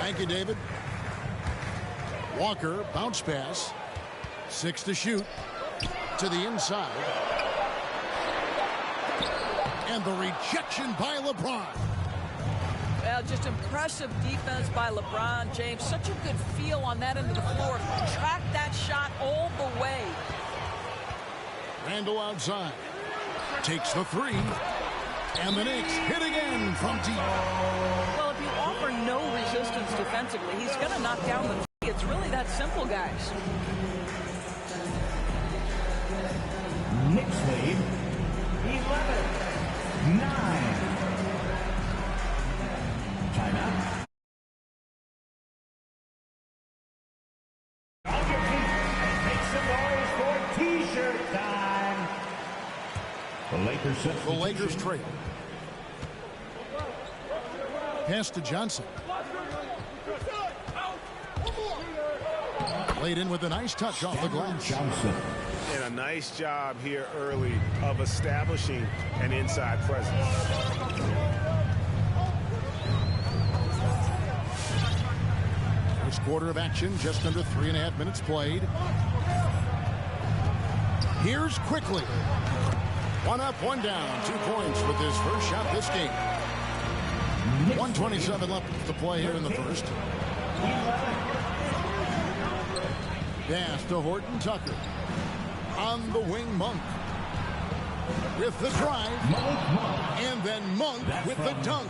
Thank you, David. Walker, bounce pass. 6 to shoot. To the inside. And the rejection by LeBron. Well, just impressive defense by LeBron James. Such a good feel on that end of the floor. Track that shot all the way. Randall outside. Takes the 3. And the Knicks hit again from deep. Well, if you offer no resistance defensively, he's going to knock down the 3. It's really that simple, guys. Knicks lead 11-9. Timeout. On your feet and make some noise for T-shirt time. The Lakers trail. Pass to Johnson. Laid in with a nice touch off the glass. Johnson. And a nice job here early of establishing an inside presence. First quarter of action, just under 3.5 minutes played. Here's quickly. 1 up, 1 down. 2 points with his first shot this game. 1:27 left to play here in the first. Pass to Horton Tucker. On the wing, Monk. With the drive. And then Monk with the dunk.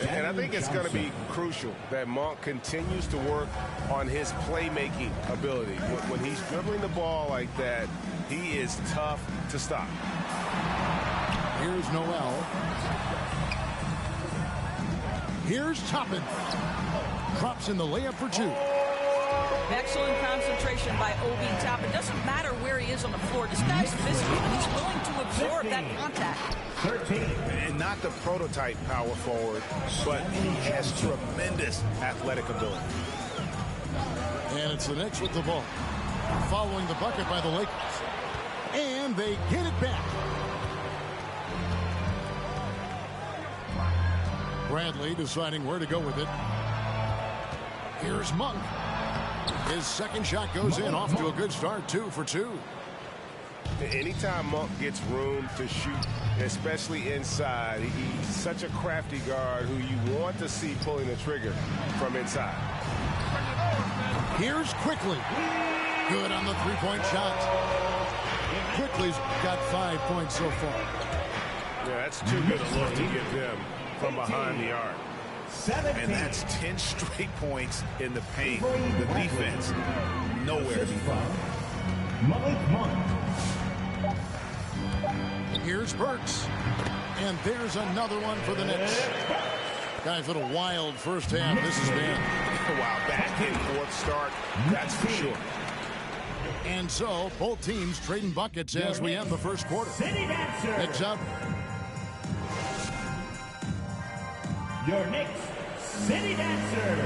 And I think it's going to be crucial that Monk continues to work on his playmaking ability. When he's dribbling the ball like that, he is tough to stop. Here's Noel. Here's Toppin. Drops in the layup for 2. Excellent concentration by Obi Toppin. Doesn't matter where he is on the floor. This guy's physical, and he's willing to absorb that contact. 13. And not the prototype power forward, but he has tremendous athletic ability. And it's the Knicks with the ball. Following the bucket by the Lakers. And they get it back. Bradley deciding where to go with it. Here's Monk. His second shot goes in, off to a good start, 2 for 2. Anytime Monk gets room to shoot, especially inside, he's such a crafty guard who you want to see pulling the trigger from inside. Here's Quickly. Good on the 3-point shot. Quickly's got 5 points so far. Yeah, that's too good a look to get them from behind the arc. 17. And that's 10 straight points in the paint. The defense nowhere to be found. Monk. Here's Burks. And there's another one for the Knicks. Guys, what a wild first half this has been. Wow, back and forth start, that's for sure. And so, both teams trading buckets as we end the first quarter. Knicks up. Your Knicks City Dancer.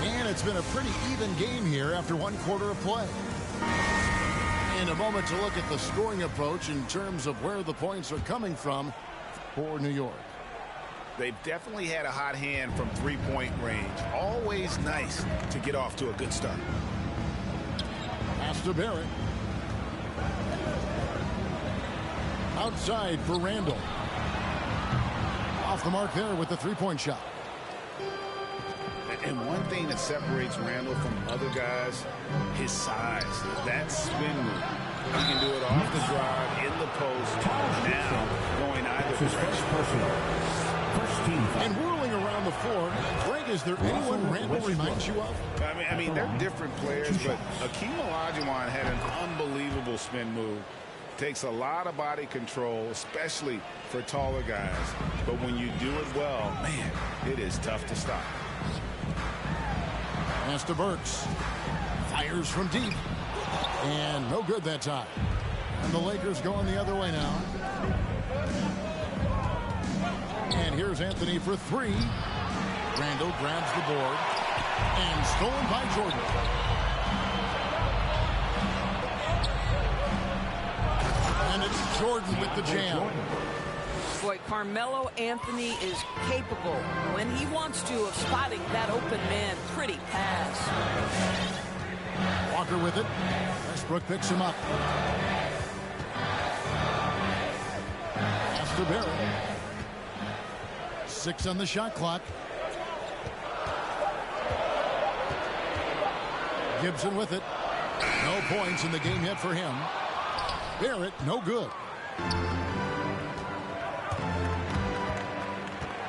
And it's been a pretty even game here after 1 quarter of play. In a moment to look at the scoring approach in terms of where the points are coming from for New York. They've definitely had a hot hand from 3-point range. Always nice to get off to a good start. Pass to Barrett. Outside for Randall. Off the mark there with the 3-point shot. And one thing that separates Randall from other guys, his size. That spin move. He can do it off the drive, in the post, now going either direction. And whirling around the floor, Greg, is there anyone Randall reminds you of? I mean, they're different players, but Akeem Olajuwon had an unbelievable spin move. Takes a lot of body control, especially for taller guys. But when you do it well, man, it is tough to stop. Pass to Burks. Fires from deep. And no good that time. And the Lakers going the other way now. And here's Anthony for 3. Randall grabs the board. And stolen by Jordan. And it's Jordan with the jam. Boy, Carmelo Anthony is capable, when he wants to, of spotting that open man. Pretty pass. Walker with it. Westbrook picks him up. Pass to Barrett. 6 on the shot clock. Gibson with it. No points in the game yet for him. Barrett, no good.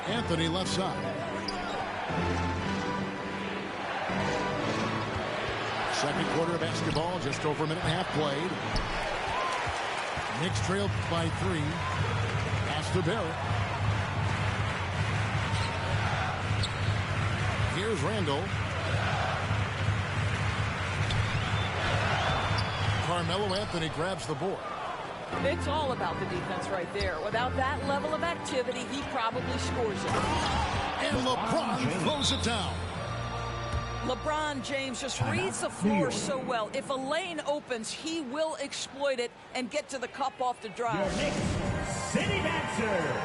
Anthony left side. Second quarter of basketball, just over a minute and a half played. Knicks trailed by 3. Pass to Barrett. Here's Randall. Carmelo Anthony grabs the board. It's all about the defense right there. Without that level of activity, he probably scores it. And LeBron throws it down. LeBron James just reads the floor so well. If a lane opens, he will exploit it and get to the cup off the drive. Your Knicks City Dancer.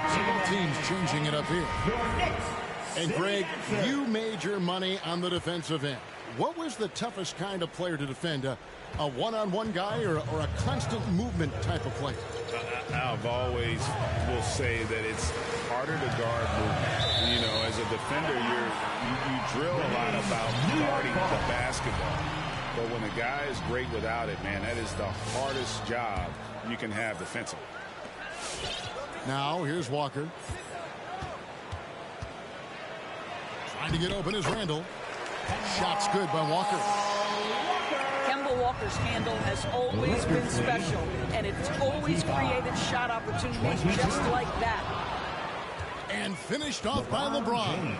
Both teams changing it up here. Your Knicks And City Greg, Dancer. you made your money on the defensive end. What was the toughest kind of player to defend? A one-on-one guy or a constant movement type of player? I've always will say that it's harder to guard movement. You know, as a defender, you drill a lot about guarding the basketball. But when a guy is great without it, man, that is the hardest job you can have defensively. Now, here's Walker. Trying to get open is Randall. Shot's good by Walker. Kemba Walker's handle has always been special, and it's always created shot opportunities just like that. And finished off by LeBron.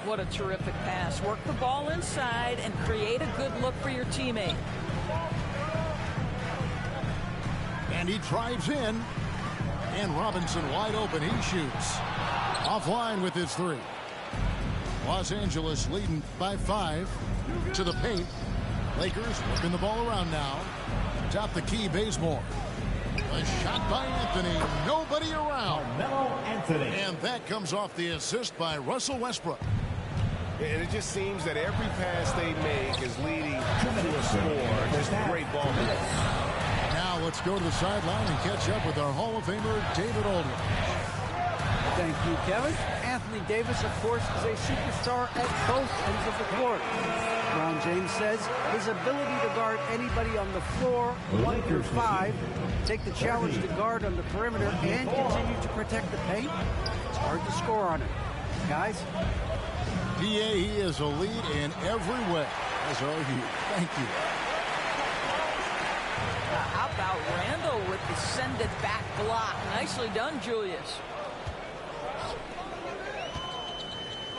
What a terrific pass. Work the ball inside and create a good look for your teammate. And he drives in. And Robinson wide open. He shoots. Offline with his 3. Los Angeles leading by 5 to the paint. Lakers working the ball around now. Top the key, Bazemore. A shot by Anthony. Nobody around. Carmelo Anthony. And that comes off the assist by Russell Westbrook. And it just seems that every pass they make is leading to a score. Just great ball movement. Now let's go to the sideline and catch up with our Hall of Famer, David Aldridge. Thank you, Kevin. Anthony Davis, of course, is a superstar at both ends of the court. Ron James says his ability to guard anybody on the floor, 1 through 5, take the challenge to guard on the perimeter, and continue to protect the paint, it's hard to score on him. Guys? PA, he is a lead in every way. As are you. Thank you. How about Randall with the send it back block? Nicely done, Julius.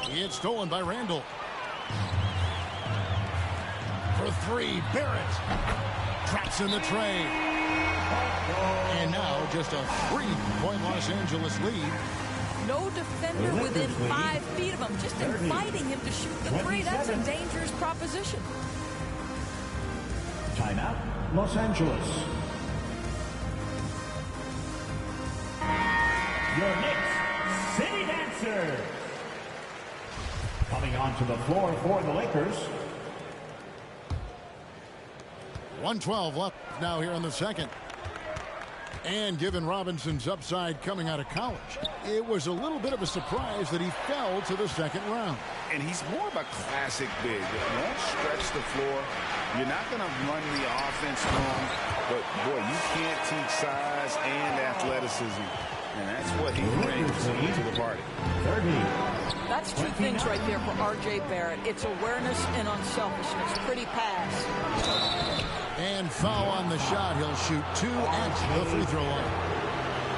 It's stolen by Randall. For 3, Barrett. Traps in the tray. And now just a 3-point Los Angeles lead. No defender within 5 feet of him, just inviting him to shoot the 3. That's a dangerous proposition. Timeout, Los Angeles. Your Knicks City Dancer. Coming onto the floor for the Lakers. 1:12 left now here in the second. And given Robinson's upside coming out of college, it was a little bit of a surprise that he fell to the second round. And he's more of a classic big. He won't stretch the floor. You're not going to run the offense wrong. But, boy, you can't teach size and athleticism. And that's what he brings to the party. That's 2 things right there for R.J. Barrett. It's awareness and unselfishness. Pretty pass. And foul on the shot. He'll shoot 2 at the free throw line.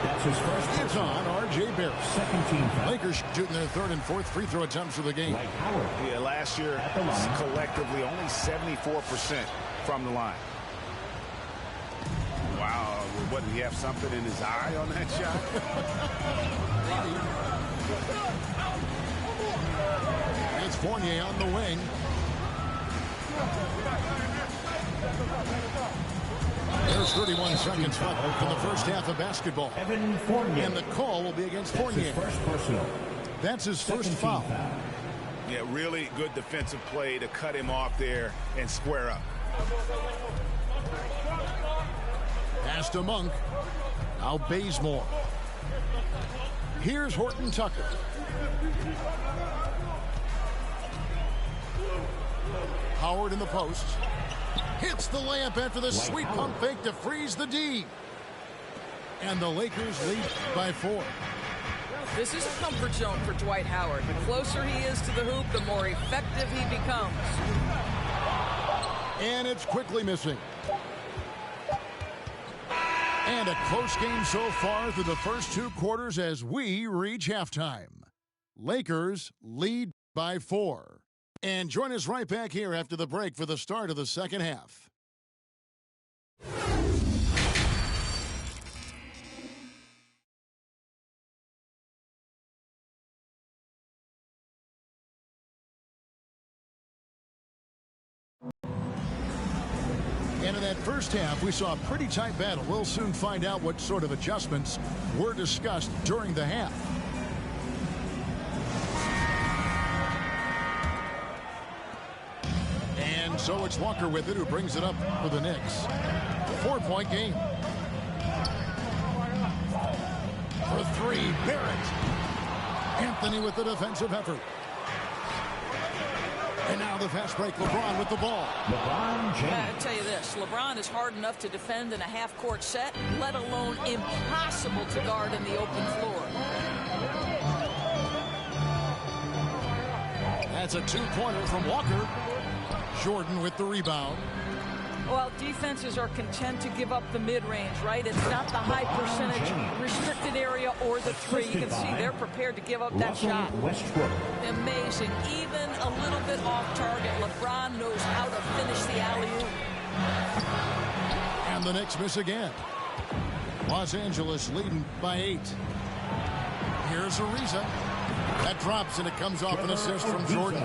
That's his first. It's on R.J. Barrett. Second team foul. Lakers shooting their 3rd and 4th free throw attempts of the game. Dwight Howard. Yeah, last year, collectively, only 74% from the line. Wow, what, did he have something in his eye on that shot? It's Fournier on the wing. There's 31 seconds left in the first half of basketball. And the call will be against Fournier. That's his first foul. Yeah, really good defensive play to cut him off there and square up. Pass to Monk. Now Bazemore. Here's Horton Tucker. Howard in the post. Hits the layup after the sweet pump fake to freeze the D. And the Lakers lead by 4. This is a comfort zone for Dwight Howard. The closer he is to the hoop, the more effective he becomes. And it's quickly missing. And a close game so far through the first 2 quarters as we reach halftime. Lakers lead by 4. And join us right back here after the break for the start of the second half. And in that first half, we saw a pretty tight battle. We'll soon find out what sort of adjustments were discussed during the half. And so it's Walker with it, who brings it up for the Knicks. 4-point game. For 3, Barrett. Anthony with the defensive effort. And now the fast break, LeBron with the ball. LeBron James. I'll tell you this, LeBron is hard enough to defend in a half-court set, let alone impossible to guard in the open floor. That's a 2-pointer from Walker. Jordan with the rebound. Well, defenses are content to give up the mid-range, right? It's not the high percentage restricted area or the 3. You can see they're prepared to give up that shot. Amazing. Even a little bit off target. LeBron knows how to finish the alley-oop. And the Knicks miss again. Los Angeles leading by 8. Here's Ariza. That drops and it comes off an assist from Jordan.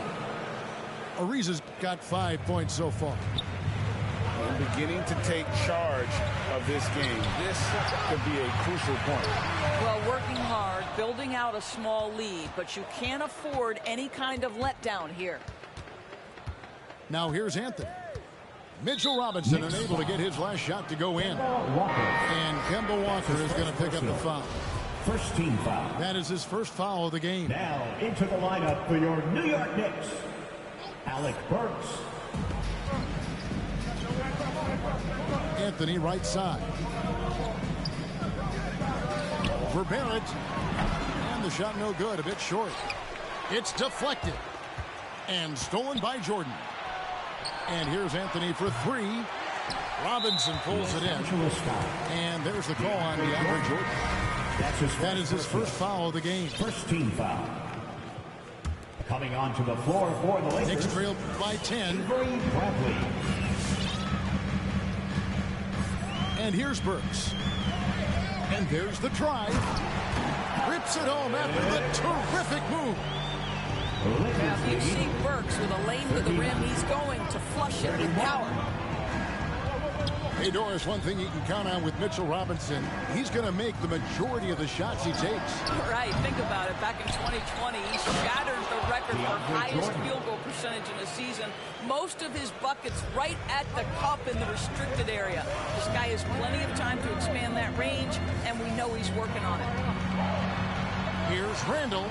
Ariza's got 5 points so far. And beginning to take charge of this game. This could be a crucial point. Well, working hard, building out a small lead, but you can't afford any kind of letdown here. Now here's Anthony. Mitchell Robinson unable to get his last shot to go in. And Kemba Walker is going to pick up the foul. First team foul. That is his first foul of the game. Now into the lineup for your New York Knicks, Alec Burks. Anthony right side. For Barrett. And the shot no good, a bit short. It's deflected. And stolen by Jordan. And here's Anthony for 3. Robinson pulls it in. And there's the call on DeAndre Jordan. That is his first foul of the game. First team foul. Coming onto the floor for the Lakers. Knicks trail by 10. Bradley. And here's Burks. And there's the drive. Rips it home after the terrific move. Now, if you see Burks with a lane to the rim, he's going to flush it with power. Hey, Doris, one thing you can count on with Mitchell Robinson, he's going to make the majority of the shots he takes. Right, think about it. Back in 2020, he shattered the record for highest field goal percentage in a season. Most of his buckets right at the cup in the restricted area. This guy has plenty of time to expand that range, and we know he's working on it. Here's Randall,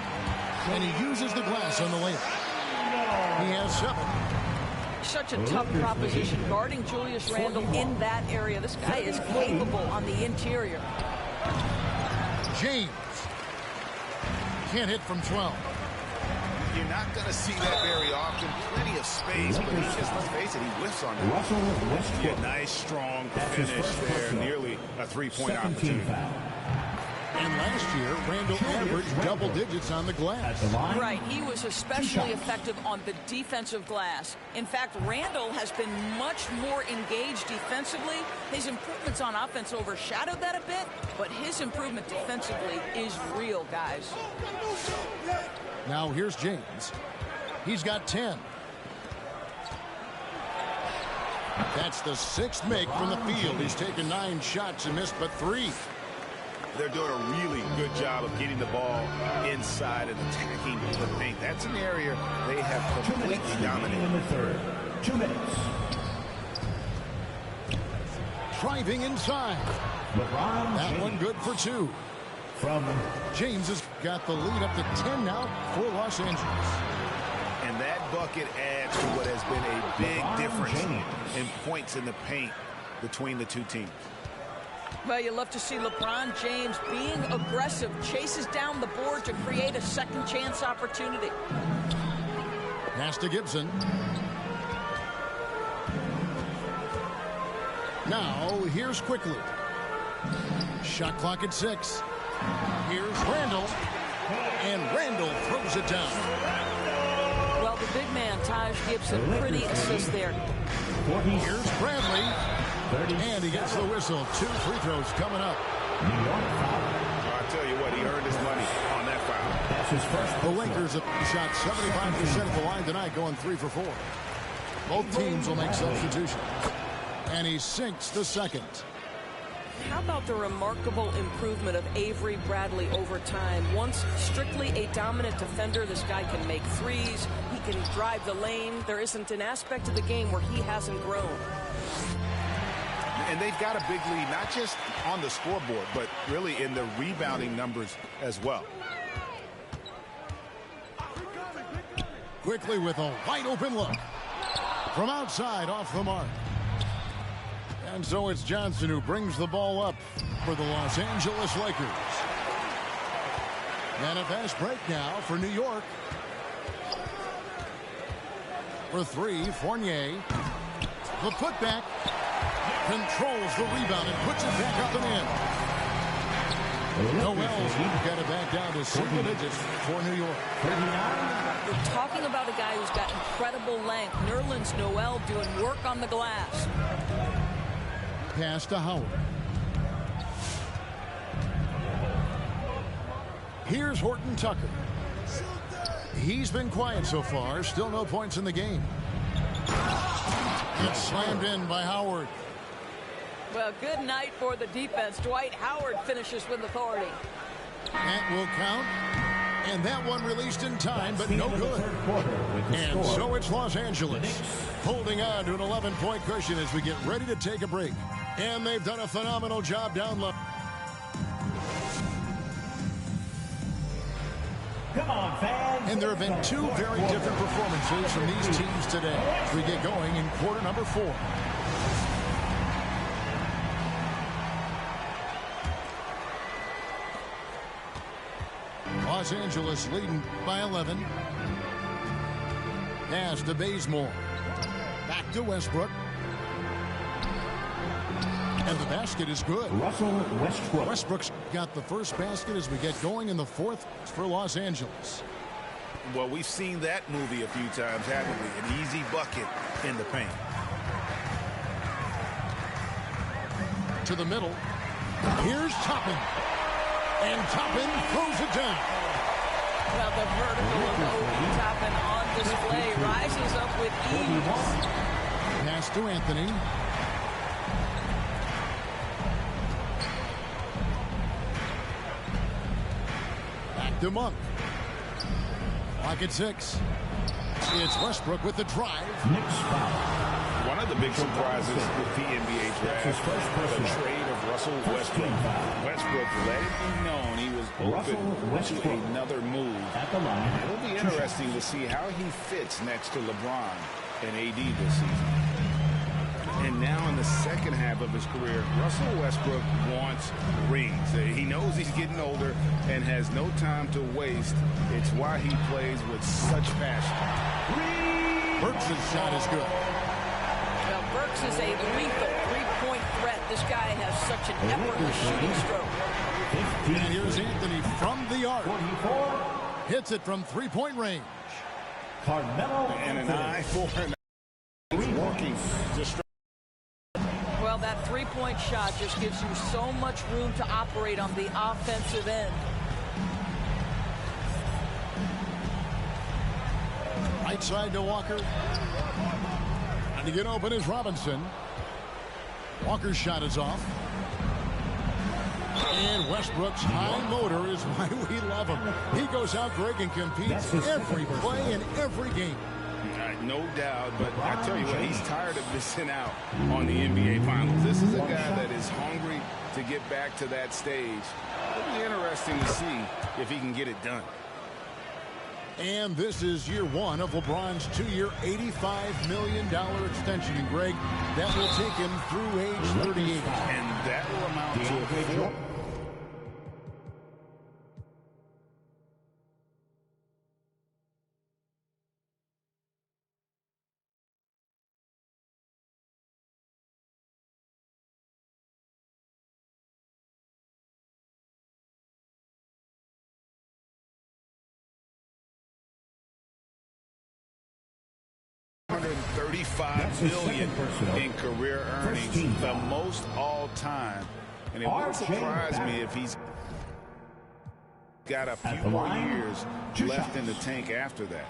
and he uses the glass on the layup. He has 7. Such a tough proposition guarding Julius Randle in that area. This guy is capable on the interior. James can't hit from 12. You're not going to see that very often. Plenty of space, but he just, let's face it, he whiffs on it. Yeah, nice, strong finish there. Nearly a 3-point opportunity. And last year, Randall averaged double digits on the glass. Right, he was especially effective on the defensive glass. In fact, Randall has been much more engaged defensively. His improvements on offense overshadowed that a bit, but his improvement defensively is real, guys. Now here's James. He's got 10. That's the 6th make from the field. He's taken 9 shots and missed but 3. They're doing a really good job of getting the ball inside and attacking the paint. That's an area they have completely dominated. In the third. 2 minutes. Driving inside. That one good for 2. From James has got the lead up to 10 now for Los Angeles. And that bucket adds to what has been a big difference in points in the paint between the two teams. Well, you love to see LeBron James being aggressive, chases down the board to create a second chance opportunity. Pass to Gibson. Now, here's Quickly. Shot clock at 6. Here's Randall. And Randall throws it down. Well, the big man, Taj Gibson, pretty assist there. Here's Bradley. And he gets the whistle. 2 free throws coming up. I'll tell you what, he earned his money on that foul. That's his first. The Lakers have shot 75% at the line tonight, going 3 for 4. Both teams will make substitutions. And he sinks the second. How about the remarkable improvement of Avery Bradley over time? Once strictly a dominant defender, this guy can make threes. He can drive the lane. There isn't an aspect of the game where he hasn't grown. And they've got a big lead, not just on the scoreboard, but really in the rebounding numbers as well. Quickly with a wide open look. From outside, off the mark. And so it's Johnson who brings the ball up for the Los Angeles Lakers. And a fast break now for New York. For 3, Fournier. The putback. Controls the rebound and puts it back up and in. Noel's got it back down to single digits for New York. We're talking about a guy who's got incredible length. Nerlens Noel doing work on the glass. Pass to Howard. Here's Horton Tucker. He's been quiet so far. Still no points in the game. It's slammed in by Howard. Well, good night for the defense. Dwight Howard finishes with authority. That will count. And that one released in time, but no good. And so it's Los Angeles holding on to an 11-point cushion as we get ready to take a break. And they've done a phenomenal job down low. Come on, fans. And there have been 2 very different performances from these teams today as we get going in quarter number 4. Los Angeles leading by 11. Pass to Bazemore. Back to Westbrook. And the basket is good. Russell Westbrook. Westbrook's got the first basket as we get going in the 4th for Los Angeles. Well, we've seen that movie a few times, haven't we? An easy bucket in the paint. To the middle. Here's Toppin. And Toppin throws it down. Well, the vertical of Obi Toppin on display rises up with ease. Pass to Anthony. Back to Monk. Clock at 6. It's Westbrook with the drive. One of the big surprises with the NBA draft, the trade of Russell Westbrook. Westbrook let it be known he was open to another move. It'll be interesting to see how he fits next to LeBron and AD this season. And now in the second half of his career, Russell Westbrook wants rings. He knows he's getting older and has no time to waste. It's why he plays with such passion. Burks' shot is good. Well, Burks is a lethal three-point threat. This guy has such an effortless shooting stroke. And here's Anthony from the arc. Hits it from three-point range. Carmelo and an eye for an eye. He's working just. Well, that three-point shot just gives you so much room to operate on the offensive end. Right side to Walker. Trying to get open is Robinson. Walker's shot is off. And Westbrook's high motor is why we love him. He goes out, Greg, and competes every play in every game. No doubt, but I tell you what, he's tired of missing out on the NBA Finals. This is a guy that is hungry to get back to that stage. It'll be interesting to see if he can get it done. And this is year one of LeBron's 2-year, $85 million extension. And, Greg, that will take him through age 38. And that will amount to a $135 million in career earnings, the most all time. And it wouldn't surprise me if he's got a few more years left in the tank after that.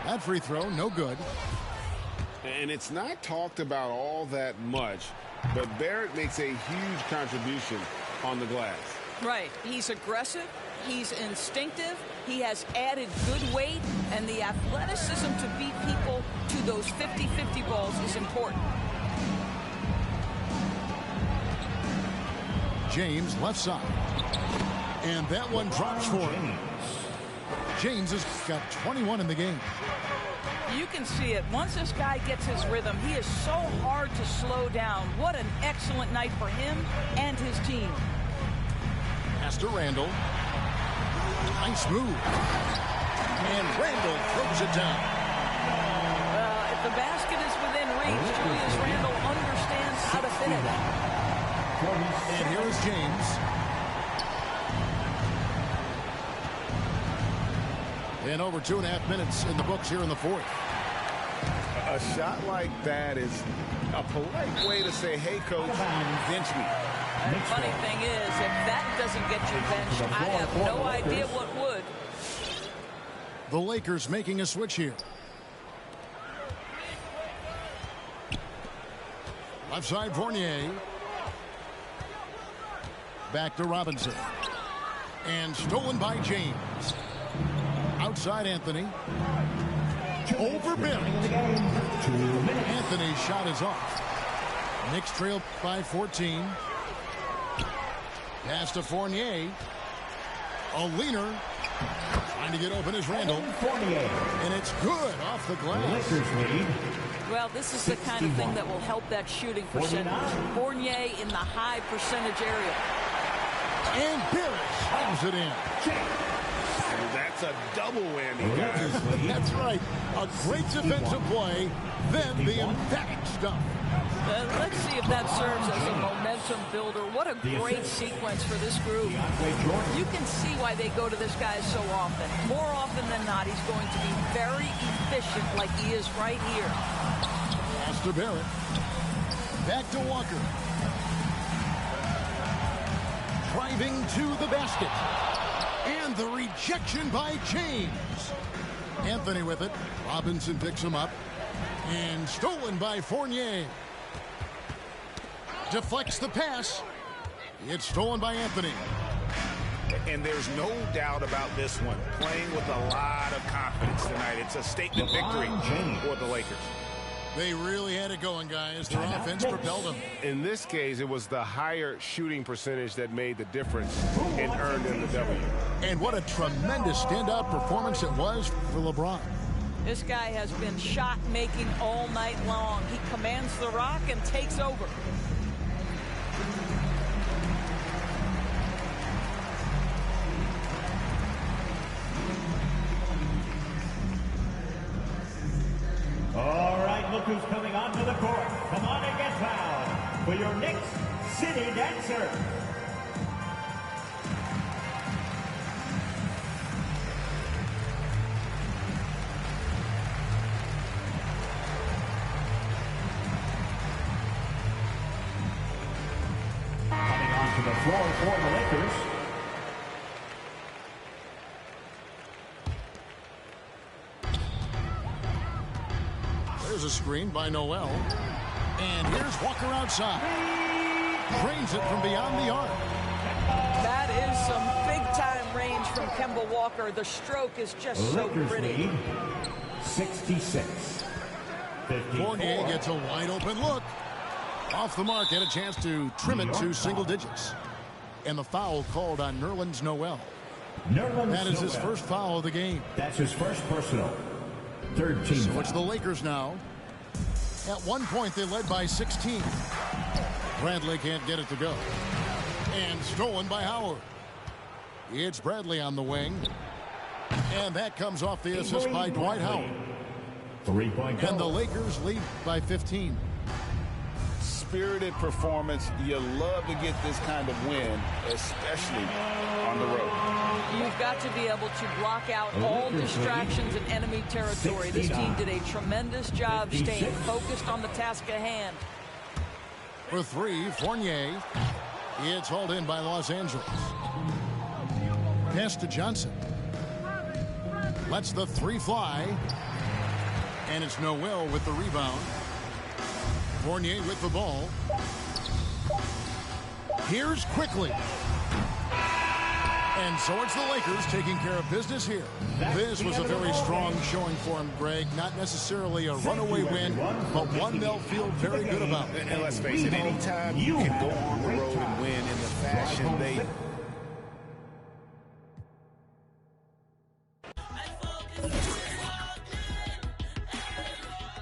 That free throw, no good. And it's not talked about all that much, but Barrett makes a huge contribution on the glass. Right. He's aggressive. He's instinctive. He has added good weight, and the athleticism to beat people to those 50-50 balls is important. James left side. And that one drops for him. James has got 21 in the game. You can see it. Once this guy gets his rhythm, he is so hard to slow down. What an excellent night for him and his team. Pass to Randall. Nice move. And Randall throws it down. If the basket is within reach, Julius Randall understands how to fit it. And here is James. And over 2.5 minutes in the books here in the fourth. A shot like that is a polite way to say, hey, coach, bench me. The funny thing is, if that doesn't get you benched, I have no idea what would. The Lakers making a switch here. Left side, Fournier. Back to Robinson. And stolen by James. Outside Anthony. Over Barrett. Anthony's shot is off. Knicks trail by 14. Pass to Fournier. A leaner. Trying to get open is Randall. And it's good off the glass. Well, this is the kind of thing that will help that shooting percentage. Fournier in the high percentage area. And Barrett slams it in. That's a double whammy, guys. That's right. A great defensive play, then the emphatic stuff. Let's see if that serves as a momentum builder. What a great sequence for this group. You can see why they go to this guy so often. More often than not, he's going to be very efficient like he is right here. Pass to Barrett. Back to Walker. Driving to the basket. And the rejection by James. Anthony with it. Robinson picks him up. And stolen by Fournier. Deflects the pass. It's stolen by Anthony. And there's no doubt about this one. Playing with a lot of confidence tonight. It's a statement victory for the Lakers. They really had it going, guys. Their offense propelled them. In this case, it was the higher shooting percentage that made the difference and earned them the W. And what a tremendous standout performance it was for LeBron. This guy has been shot-making all night long. He commands the rock and takes over. All right, look who's coming onto the court. Come on and get fouled for your Knicks City Dancer. Coming onto the floor for the Lakers, Here's a screen by Noel. And here's Walker outside. Drains it from beyond the arc. That is some big-time range from Kemba Walker. The stroke is just so pretty. 66. Fournier gets a wide-open look. Off the mark, had a chance to trim it to single digits. And the foul called on Nerlens Noel. That is his first foul of the game. That's his first personal. Third team So foul. it's the Lakers now. At one point, they led by 16. Bradley can't get it to go. And stolen by Howard. It's Bradley on the wing. And that comes off the assist by Dwight Howard. 3-point goal. And the Lakers lead by 15. Spirited performance. You love to get this kind of win, especially on the road. You've got to be able to block out all distractions in enemy territory. This team did a tremendous job staying focused on the task at hand. For three, Fournier. It's hauled in by Los Angeles. Pass to Johnson. Lets the three fly. And it's Noel with the rebound. Fournier with the ball. Here's quickly. And so it's the Lakers taking care of business here. This was a very strong showing for him, Greg. Not necessarily a runaway win, but one they'll feel very good about. And let's face it, anytime you can go on the